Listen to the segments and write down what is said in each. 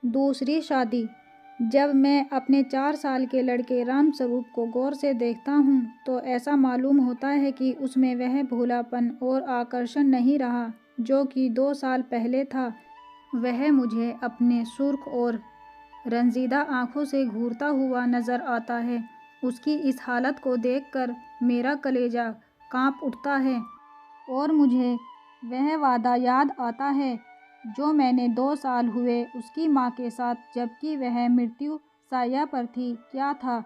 दूसरी शादी। जब मैं अपने 4 साल के लड़के राम स्वरूप को गौर से देखता हूँ तो ऐसा मालूम होता है कि उसमें वह भोलापन और आकर्षण नहीं रहा जो कि 2 साल पहले था। वह मुझे अपने सुर्ख और रंजीदा आंखों से घूरता हुआ नजर आता है। उसकी इस हालत को देखकर मेरा कलेजा कांप उठता है और मुझे वह वादा याद आता है जो मैंने 2 साल हुए उसकी माँ के साथ, जबकि वह मृत्यु साया पर थी। क्या था?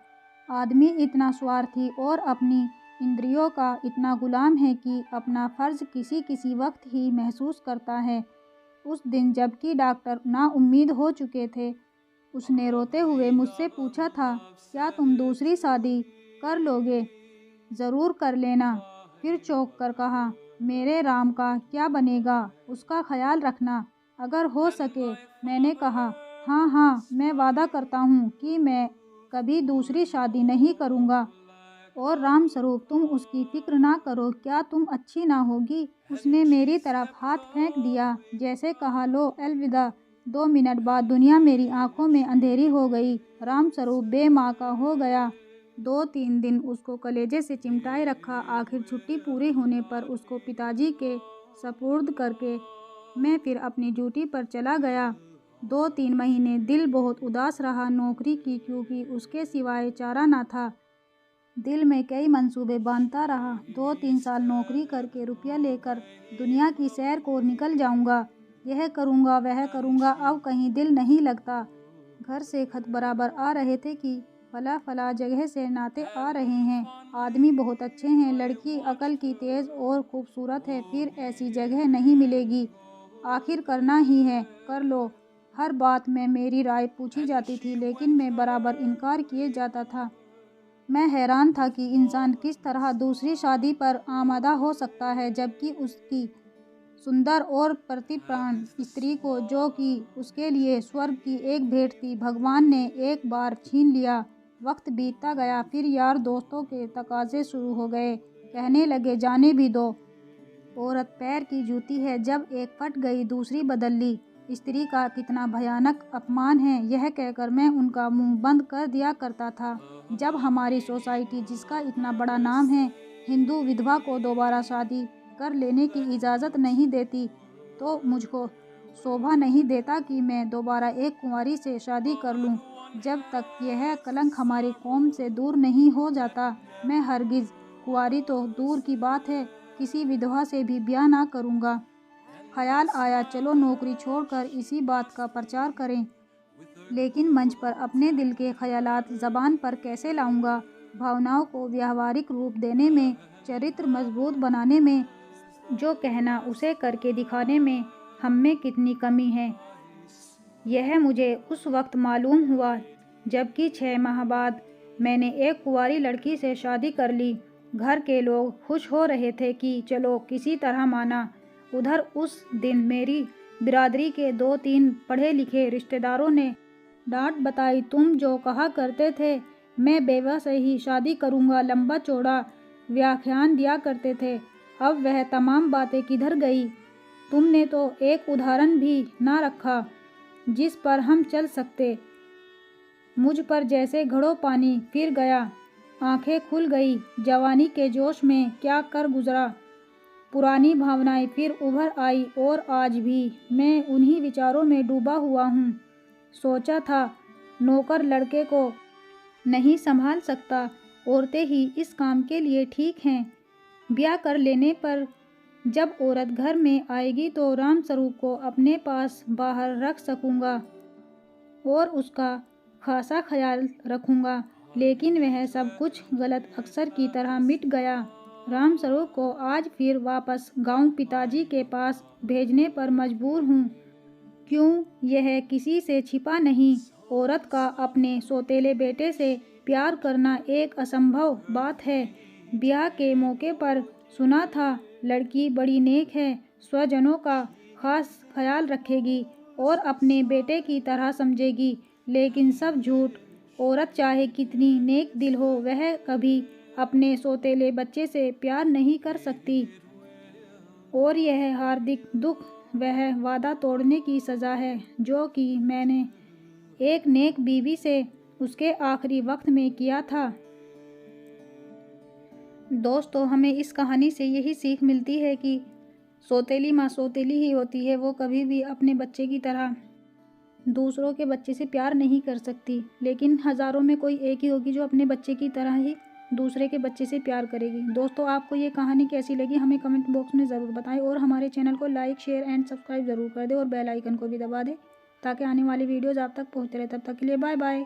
आदमी इतना स्वार्थी और अपनी इंद्रियों का इतना गुलाम है कि अपना फर्ज किसी किसी वक्त ही महसूस करता है। उस दिन जबकि डॉक्टर नाउम्मीद हो चुके थे, उसने रोते हुए मुझसे पूछा था, क्या तुम दूसरी शादी कर लोगे? ज़रूर कर लेना। फिर चौंक कर कहा, मेरे राम का क्या बनेगा? उसका ख्याल रखना अगर हो सके। मैंने कहा, हाँ हाँ, मैं वादा करता हूँ कि मैं कभी दूसरी शादी नहीं करूँगा। और राम स्वरूप, तुम उसकी फिक्र ना करो, क्या तुम अच्छी ना होगी? उसने मेरी तरफ हाथ फेंक दिया, जैसे कहा, लो अलविदा। 2 मिनट बाद दुनिया मेरी आंखों में अंधेरी हो गई। राम स्वरूप बेमाँ का हो गया। 2-3 दिन उसको कलेजे से चिमटाए रखा। आखिर छुट्टी पूरी होने पर उसको पिताजी के सपुर्द करके मैं फिर अपनी ड्यूटी पर चला गया। 2-3 महीने दिल बहुत उदास रहा नौकरी की, क्योंकि उसके सिवाय चारा ना था। दिल में कई मंसूबे बांधता रहा। 2-3 साल नौकरी करके रुपया लेकर दुनिया की सैर को निकल जाऊंगा। यह करूंगा वह करूंगा, अब कहीं दिल नहीं लगता। घर से खत बराबर आ रहे थे कि फला फला जगह से नाते आ रहे हैं, आदमी बहुत अच्छे हैं, लड़की अकल की तेज और खूबसूरत है, फिर ऐसी जगह नहीं मिलेगी। आखिर करना ही है, कर लो। हर बात में मेरी राय पूछी जाती थी, लेकिन मैं बराबर इनकार किए जाता था। मैं हैरान था कि इंसान किस तरह दूसरी शादी पर आमादा हो सकता है, जबकि उसकी सुंदर और प्रतिप्राण स्त्री को, जो कि उसके लिए स्वर्ग की एक भेंट थी, भगवान ने एक बार छीन लिया। वक्त बीतता गया, फिर यार दोस्तों के तकाजे शुरू हो गए। कहने लगे, जाने भी दो, औरत पैर की जूती है, जब एक फट गई दूसरी बदल ली। स्त्री का कितना भयानक अपमान है, यह कहकर मैं उनका मुंह बंद कर दिया करता था। जब हमारी सोसाइटी, जिसका इतना बड़ा नाम है, हिंदू विधवा को दोबारा शादी कर लेने की इजाज़त नहीं देती, तो मुझको शोभा नहीं देता कि मैं दोबारा एक कुंवारी से शादी कर लूं। जब तक यह कलंक हमारी कौम से दूर नहीं हो जाता, मैं हरगिज़, कुंवारी तो दूर की बात है, किसी विधवा से भी ब्याह ना करूंगा। ख्याल आया, चलो नौकरी छोड़कर इसी बात का प्रचार करें। लेकिन मंच पर अपने दिल के ख्यालात ज़बान पर कैसे लाऊंगा? भावनाओं को व्यावहारिक रूप देने में, चरित्र मजबूत बनाने में, जो कहना उसे करके दिखाने में हम में कितनी कमी है, यह मुझे उस वक्त मालूम हुआ जबकि 6 माह बाद मैंने एक कुंवारी लड़की से शादी कर ली। घर के लोग खुश हो रहे थे कि चलो किसी तरह माना। उधर उस दिन मेरी बिरादरी के 2-3 पढ़े लिखे रिश्तेदारों ने डांट बताई, तुम जो कहा करते थे मैं बेवा से ही शादी करूंगा, लंबा चौड़ा व्याख्यान दिया करते थे, अब वह तमाम बातें किधर गई? तुमने तो एक उदाहरण भी ना रखा जिस पर हम चल सकते। मुझ पर जैसे घड़ों पानी फिर गया, आंखें खुल गई। जवानी के जोश में क्या कर गुजरा, पुरानी भावनाएं फिर उभर आई और आज भी मैं उन्हीं विचारों में डूबा हुआ हूँ। सोचा था नौकर लड़के को नहीं संभाल सकता, औरतें ही इस काम के लिए ठीक हैं। ब्याह कर लेने पर जब औरत घर में आएगी तो राम स्वरूप को अपने पास बाहर रख सकूंगा और उसका खासा ख्याल रखूंगा। लेकिन वह सब कुछ गलत अक्षर की तरह मिट गया। राम स्वरूप को आज फिर वापस गांव पिताजी के पास भेजने पर मजबूर हूँ। क्यों, यह किसी से छिपा नहीं। औरत का अपने सौतेले बेटे से प्यार करना एक असंभव बात है। ब्याह के मौके पर सुना था लड़की बड़ी नेक है, स्वजनों का खास ख्याल रखेगी और अपने बेटे की तरह समझेगी, लेकिन सब झूठ। औरत चाहे कितनी नेक दिल हो, वह कभी अपने सौतेले बच्चे से प्यार नहीं कर सकती। और यह हार्दिक दुख वह वादा तोड़ने की सज़ा है जो कि मैंने एक नेक बीवी से उसके आखिरी वक्त में किया था। दोस्तों, हमें इस कहानी से यही सीख मिलती है कि सौतेली माँ सौतेली ही होती है। वो कभी भी अपने बच्चे की तरह दूसरों के बच्चे से प्यार नहीं कर सकती, लेकिन हज़ारों में कोई एक ही होगी जो अपने बच्चे की तरह ही दूसरे के बच्चे से प्यार करेगी। दोस्तों, आपको ये कहानी कैसी लगी हमें कमेंट बॉक्स में ज़रूर बताएं और हमारे चैनल को लाइक, शेयर एंड सब्सक्राइब ज़रूर कर दें और बेल आइकन को भी दबा दें ताकि आने वाली वीडियोज़ आप तक पहुँचते रहे। तब तक के लिए बाय बाय।